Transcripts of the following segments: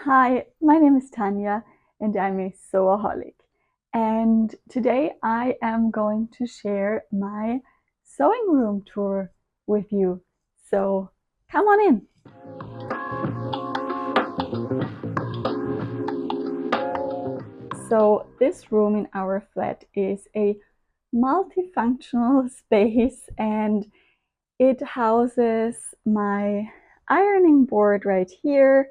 Hi, my name is Tanya and I'm a sewaholic. And today I am going to share my sewing room tour with you. So come on in. So this room in our flat is a multifunctional space and it houses my ironing board right here.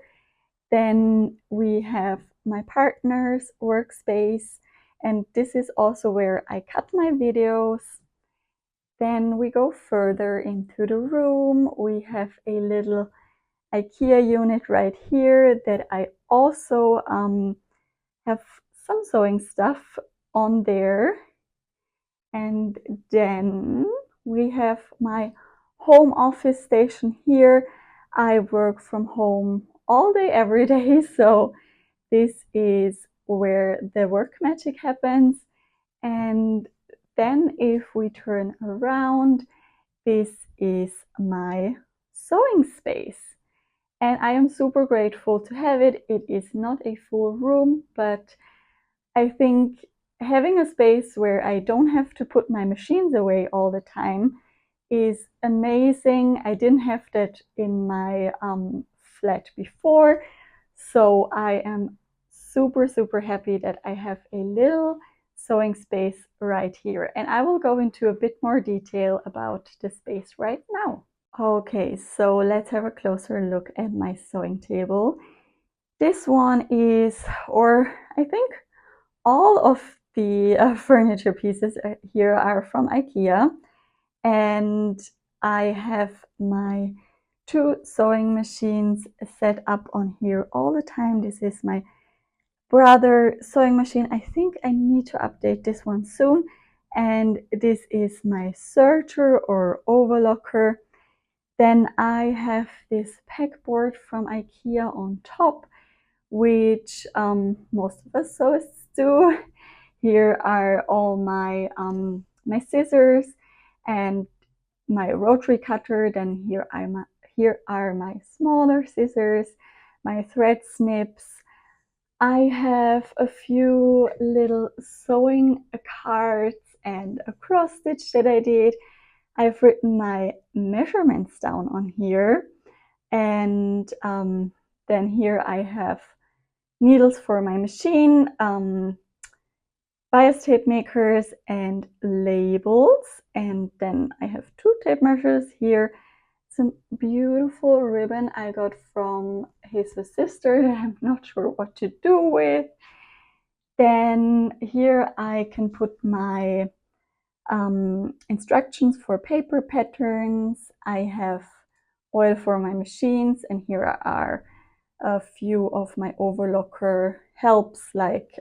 Then we have my partner's workspace, and this is also where I cut my videos. Then we go further into the room. We have a little IKEA unit right here that I also have some sewing stuff on there. And then we have my home office station here. I work from home all day, every day, so this is where the work magic happens. And then if we turn around, this is my sewing space. And I am super grateful to have it. It is not a full room, but I think having a space where I don't have to put my machines away all the time is amazing. I didn't have that in my flat before. So I am super happy that I have a little sewing space right here. And I will go into a bit more detail about the space right now. Okay, so let's have a closer look at my sewing table. This one is, or I think all of the furniture pieces here are from IKEA. And I have my two sewing machines set up on here all the time. This is my brother sewing machine. I think I need to update this one soon. And this is my serger or overlocker. Then I have this pegboard from IKEA on top, which most of us sewists do. Here are all my my scissors and my rotary cutter. Then here are my smaller scissors, my thread snips. I have a few little sewing cards and a cross stitch that I did. I've written my measurements down on here. And then here I have needles for my machine, bias tape makers and labels. And then I have two tape measures here, some beautiful ribbon I got from his sister that I'm not sure what to do with. Then here I can put my instructions for paper patterns. I have oil for my machines, and here are a few of my overlocker helps, like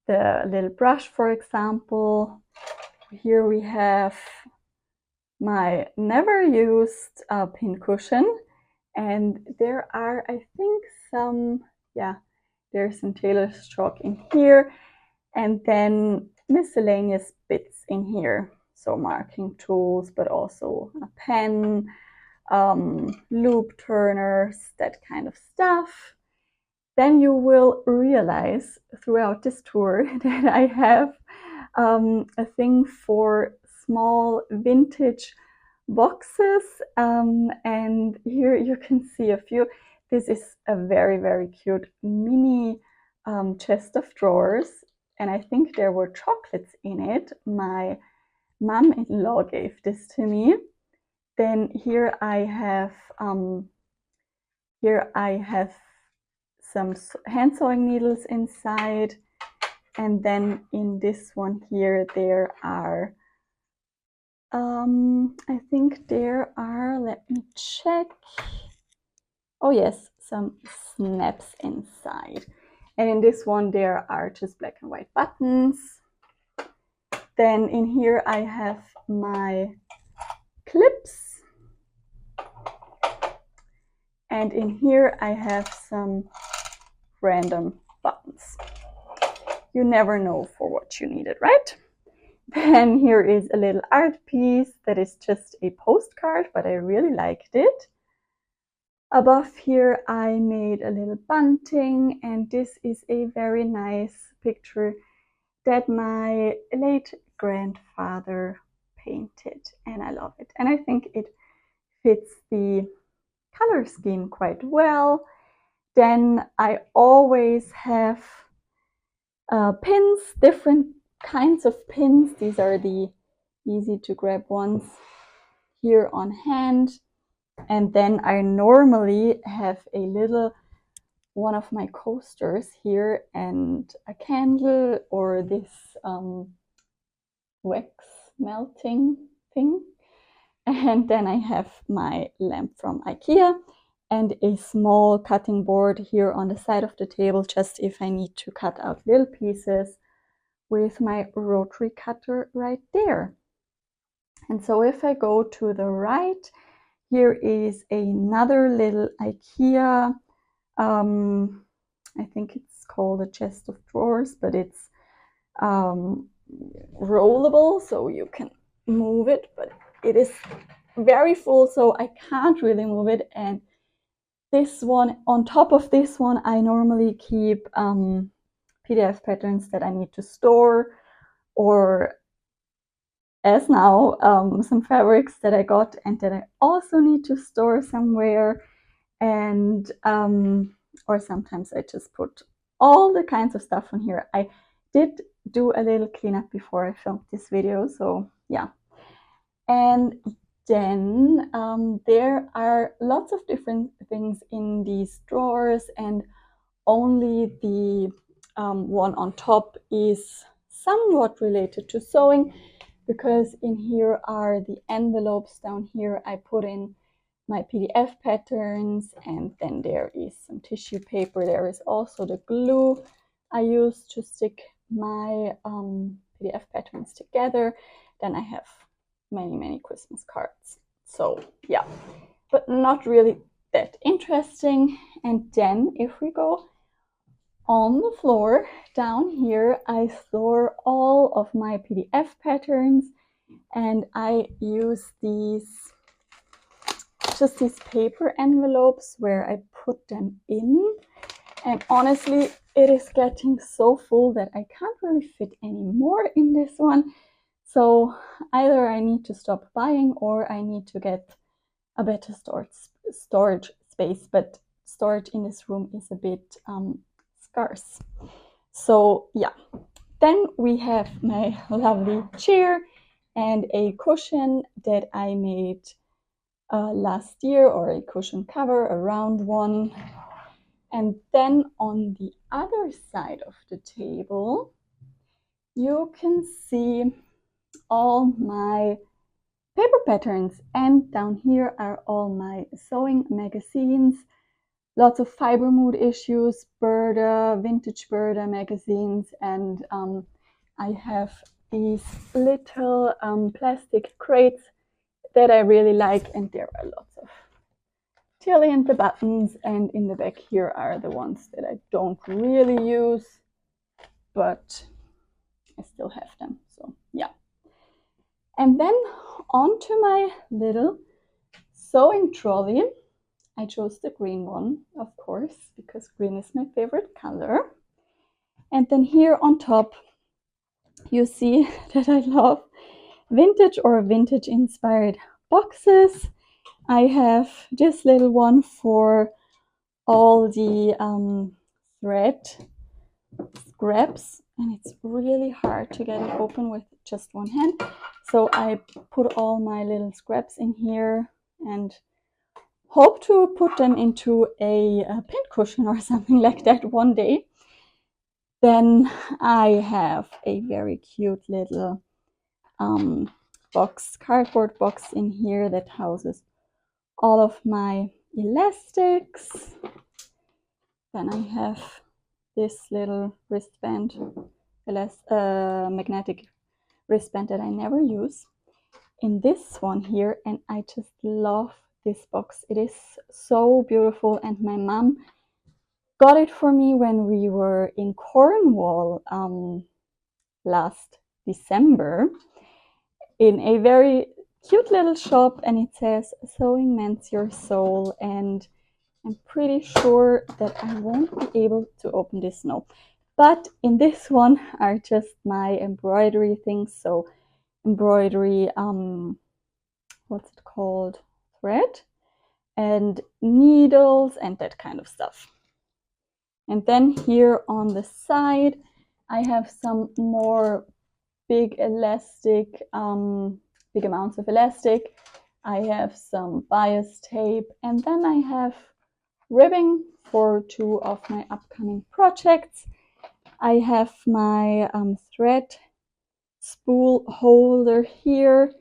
the little brush, for example. Here we have my never used pin cushion, and there are, I think, there's some tailor's chalk in here, and then miscellaneous bits in here. So marking tools, but also a pen, loop turners, that kind of stuff. Then you will realize throughout this tour that I have a thing for small vintage boxes, and here you can see a few. This is a very cute mini chest of drawers, and I think there were chocolates in it. My mom-in-law gave this to me. Then here I have some hand sewing needles inside, and then in this one here there are I think there are, let me check, oh yes, some snaps inside, and in this one there are just black and white buttons. Then in here I have my clips, and in here I have some random buttons. You never know for what you need it, right? Then here is a little art piece that is just a postcard, but I really liked it. Above here I made a little bunting, and this is a very nice picture that my late grandfather painted, and I love it. And I think it fits the color scheme quite well. Then I always have pins, different kinds of pins. These are the easy to grab ones here on hand. And then I normally have a little one of my coasters here and a candle or this wax melting thing. And then I have my lamp from IKEA and a small cutting board here on the side of the table, just if I need to cut out little pieces, with my rotary cutter right there. And so if I go to the right, here is another little IKEA, I think it's called a chest of drawers, but it's rollable, so you can move it, but it is very full, so I can't really move it. And this one, on top of this one, I normally keep PDF patterns that I need to store, or as now, some fabrics that I got and that I also need to store somewhere. And or sometimes I just put all the kinds of stuff on here. I did do a little cleanup before I filmed this video, so yeah. And then there are lots of different things in these drawers, and only the one on top is somewhat related to sewing, because in here are the envelopes. Down here I put in my PDF patterns, and then there is some tissue paper. There is also the glue I use to stick my PDF patterns together. Then I have many Christmas cards. So yeah, but not really that interesting. And then if we go on the floor down here, I store all of my PDF patterns, and I use these paper envelopes where I put them in. And honestly, it is getting so full that I can't really fit any more in this one. So either I need to stop buying or I need to get a better storage space, but storage in this room is a bit scarce. So yeah, then we have my lovely chair and a cushion that I made last year, or a cushion cover, a round one. And then on the other side of the table, you can see all my paper patterns, and down here are all my sewing magazines, lots of Fiber Mood issues, Burda, vintage Burda magazines, and I have these little plastic crates that I really like, and there are lots of Tilly and the buttons, and in the back here are the ones that I don't really use, but I still have them, so yeah. And then onto my little sewing trolley. I chose the green one, of course, because green is my favorite color. And then here on top, you see that I love vintage or vintage inspired boxes. I have this little one for all the thread scraps, and it's really hard to get it open with just one hand. So I put all my little scraps in here and hope to put them into a pincushion or something like that one day. Then I have a very cute little cardboard box in here that houses all of my elastics. Then I have this little wristband, magnetic wristband that I never use in this one here, and I just love this box. It is so beautiful, and my mom got it for me when we were in Cornwall last December in a very cute little shop, and it says "Sewing Mends Your Soul," and I'm pretty sure that I won't be able to open this now. But in this one are just my embroidery things. So embroidery, what's it called? Thread and needles and that kind of stuff. And then here on the side, I have some more big elastic, big amounts of elastic. I have some bias tape, and then I have ribbing for 2 of my upcoming projects. I have my thread spool holder here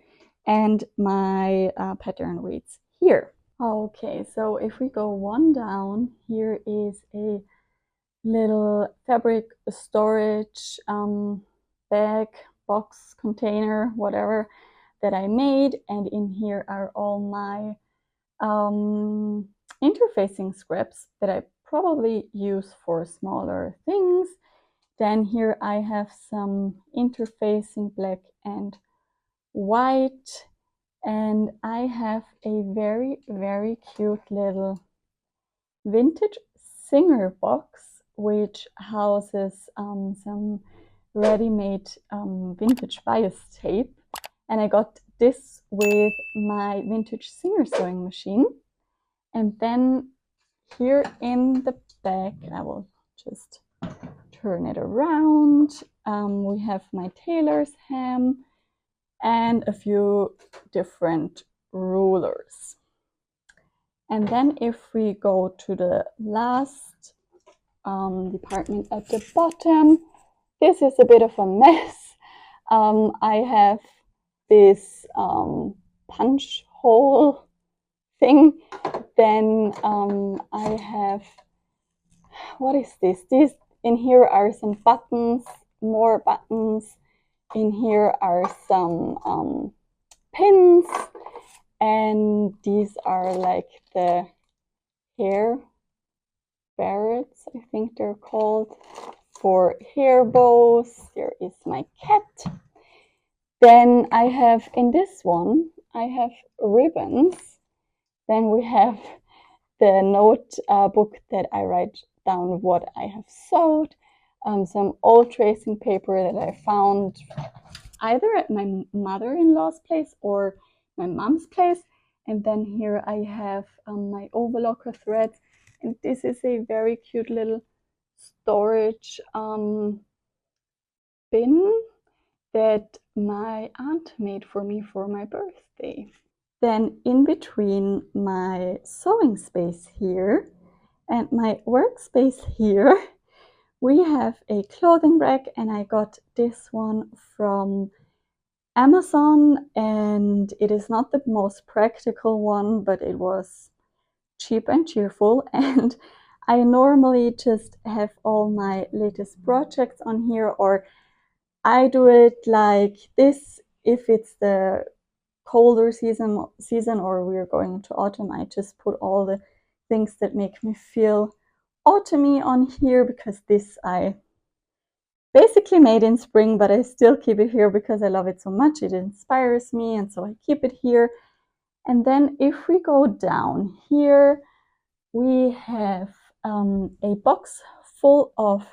and my pattern weights here. Okay, so if we go one down, here is a little fabric storage bag, box, container, whatever that I made, and in here are all my interfacing scraps that I probably use for smaller things. Then here I have some interfacing black and white, and I have a very, very cute little vintage Singer box which houses some ready-made vintage bias tape, and I got this with my vintage Singer sewing machine. And then here in the back, I will just turn it around, we have my tailor's hem and a few different rulers. And then if we go to the last department at the bottom, this is a bit of a mess. I have this punch hole thing. Then I have, what is this? This in here are some buttons, more buttons. In here are some pins, and these are like the hair barrettes, I think they're called, for hair bows. There is my cat. Then I have, in this one, I have ribbons. Then we have the notebook that I write down what I have sewed, some old tracing paper that I found either at my mother-in-law's place or my mom's place. And then here I have my Overlocker threads, and this is a very cute little storage bin that my aunt made for me for my birthday. Then in between my sewing space here and my workspace here, we have a clothing rack, and I got this one from Amazon, and it is not the most practical one, but it was cheap and cheerful. And I normally just have all my latest projects on here, or I do it like this if it's the colder season or we're going into autumn. I just put all the things that make me feel autumny on here, because this I basically made in spring, but I still keep it here because I love it so much. It inspires me, and so I keep it here. And then if we go down here, we have a box full of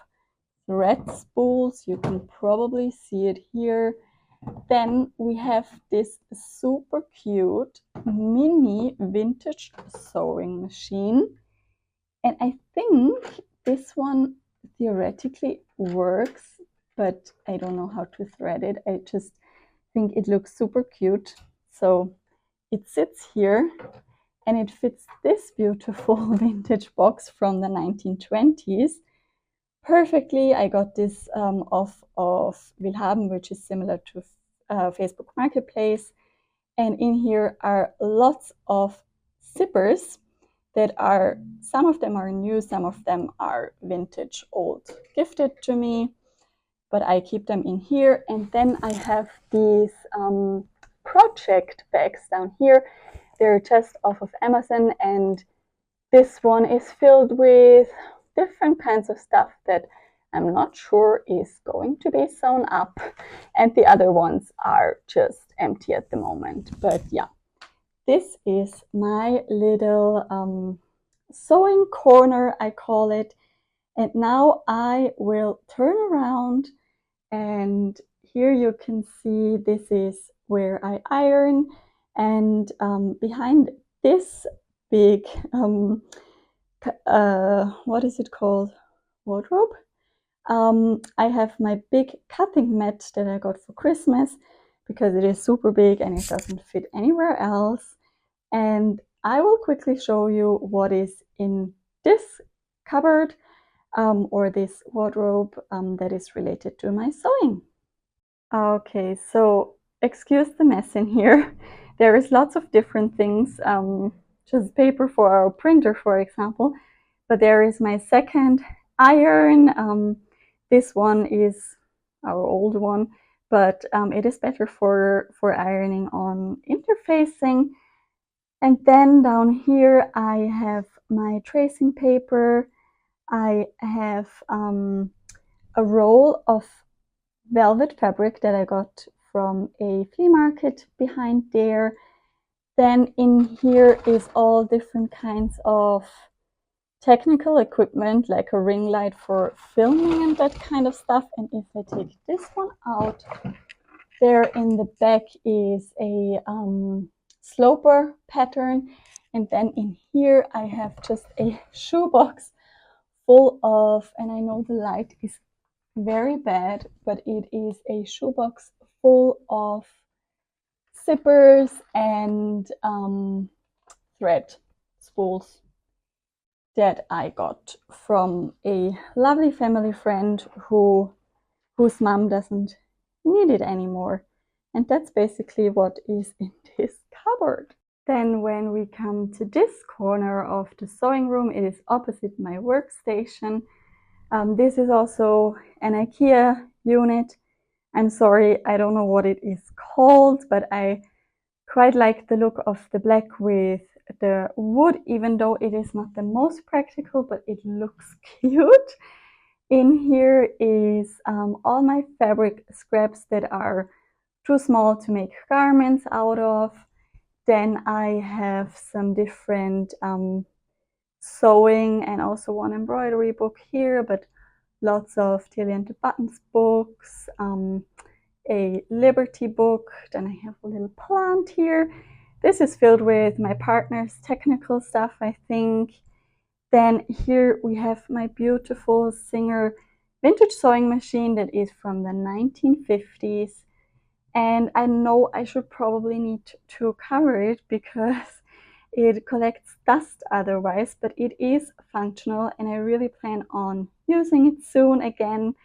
thread spools. You can probably see it here. Then we have this super cute mini vintage sewing machine, and I think this one theoretically works, but I don't know how to thread it. I just think it looks super cute. So it sits here, and it fits this beautiful vintage box from the 1920s perfectly. I got this off of Willhaben, which is similar to Facebook Marketplace. And in here are lots of zippers that are, some of them are new, some of them are vintage old gifted to me, but I keep them in here. And then I have these project bags down here. They're just off of Amazon, and this one is filled with different kinds of stuff that I'm not sure is going to be sewn up, and the other ones are just empty at the moment. But yeah, this is my little sewing corner, I call it. And now I will turn around, and here you can see this is where I iron, and behind this big what is it called, wardrobe, I have my big cutting mat that I got for Christmas because it is super big and it doesn't fit anywhere else. And I will quickly show you what is in this cupboard or this wardrobe that is related to my sewing. Okay, so excuse the mess in here. There is lots of different things, just paper for our printer, for example, but there is my second iron. This one is our old one, but it is better for ironing on interfacing. And then down here I have my tracing paper. I have a roll of velvet fabric that I got from a flea market behind there. Then in here is all different kinds of technical equipment, like a ring light for filming and that kind of stuff. And if I take this one out, there in the back is a sloper pattern. And then in here I have just a shoebox full of, and I know the light is very bad, but it is a shoebox full of zippers and thread spools that I got from a lovely family friend whose mom doesn't need it anymore. And that's basically what is in this cupboard. Then when we come to this corner of the sewing room, it is opposite my workstation. This is also an IKEA unit. I'm sorry, I don't know what it is called, but I quite like the look of the black with the wood, even though it is not the most practical, but it looks cute. In here is all my fabric scraps that are too small to make garments out of. Then I have some different sewing and also one embroidery book here, but lots of Tilly and the Buttons books, a Liberty book. Then I have a little plant here. This is filled with my partner's technical stuff, I think. Then here we have my beautiful Singer vintage sewing machine that is from the 1950s. And I know I should probably need to cover it because it collects dust otherwise, but it is functional and I really plan on using it soon again.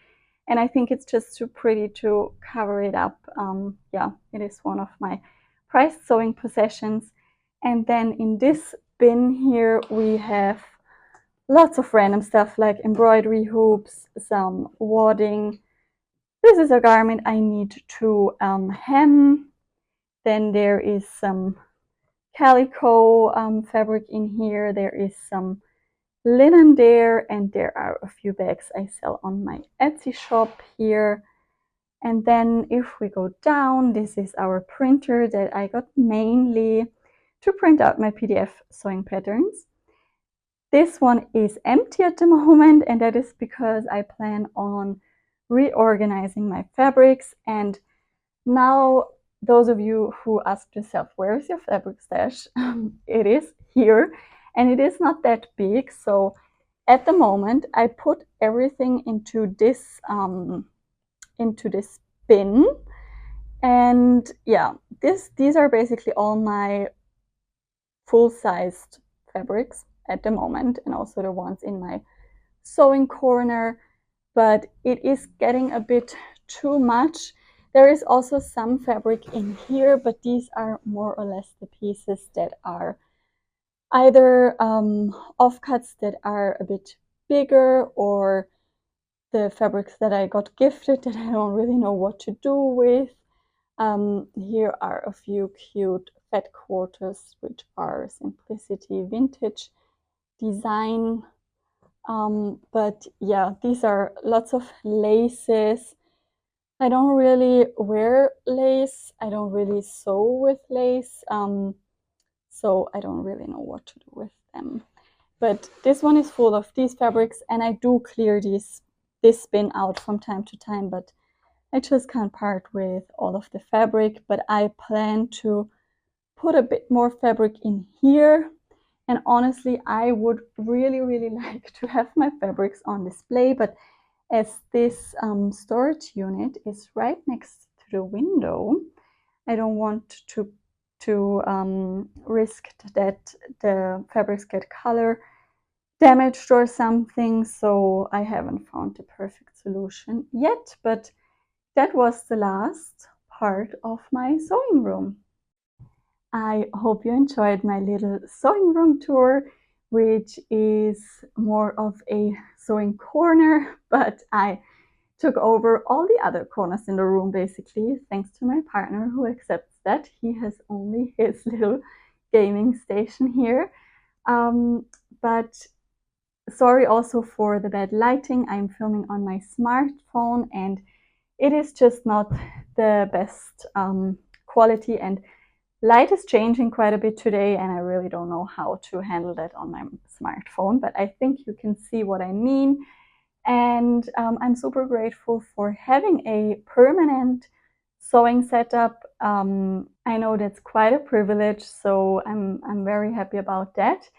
And I think it's just too pretty to cover it up. Yeah, it is one of my prized sewing possessions. And then in this bin here, we have lots of random stuff like embroidery hoops, some wadding. This is a garment I need to hem. Then there is some calico fabric in here. There is some linen there, and there are a few bags I sell on my Etsy shop here. And then if we go down, this is our printer that I got mainly to print out my PDF sewing patterns. This one is empty at the moment, and that is because I plan on reorganizing my fabrics. And now those of you who ask yourself, where is your fabric stash? It is here, and it is not that big. So at the moment, I put everything into this bin, and yeah, these are basically all my full-sized fabrics at the moment, and also the ones in my sewing corner. But it is getting a bit too much. There is also some fabric in here, but these are more or less the pieces that are either offcuts that are a bit bigger, or the fabrics that I got gifted that I don't really know what to do with. Here are a few cute fat quarters, which are Simplicity vintage design. But yeah, these are lots of laces. I don't really wear lace. I don't really sew with lace. So I don't really know what to do with them. but this one is full of these fabrics, and I do clear this bin out from time to time, but I just can't part with all of the fabric. But I plan to put a bit more fabric in here. And honestly, I would really, really like to have my fabrics on display, but as this storage unit is right next to the window, I don't want to risk that the fabrics get color damaged or something, so I haven't found the perfect solution yet, but that was the last part of my sewing room. I hope you enjoyed my little sewing room tour, which is more of a sewing corner, but I took over all the other corners in the room basically, thanks to my partner who accepts that. He has only his little gaming station here. But sorry also for the bad lighting. I'm filming on my smartphone and it is just not the best quality, and light is changing quite a bit today, and I really don't know how to handle that on my smartphone, but I think you can see what I mean. And I'm super grateful for having a permanent sewing setup. I know that's quite a privilege, so I'm very happy about that.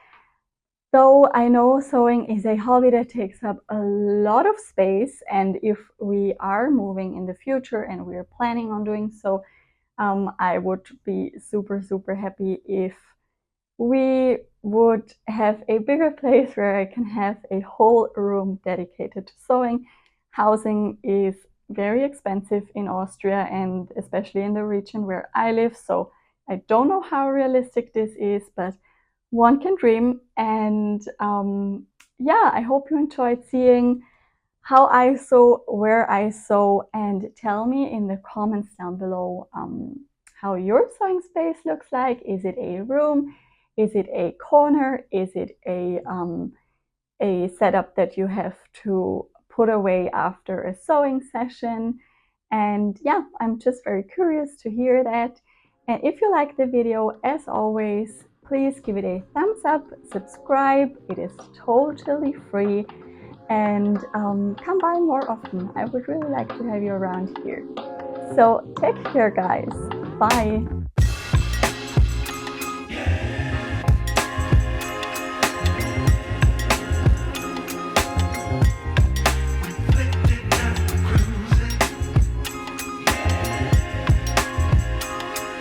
Though I know sewing is a hobby that takes up a lot of space, and if we are moving in the future and we're planning on doing so, I would be super, super happy if we would have a bigger place where I can have a whole room dedicated to sewing. Housing is very expensive in Austria, and especially in the region where I live, so I don't know how realistic this is, but one can dream. And yeah, I hope you enjoyed seeing how I sew, where I sew, and tell me in the comments down below how your sewing space looks like. Is it a room? Is it a corner? Is it a setup that you have to put away after a sewing session? And yeah, I'm just very curious to hear that. And if you like the video, as always, please give it a thumbs up, subscribe. It is totally free. And come by more often. I would really like to have you around here. So take care, guys. Bye.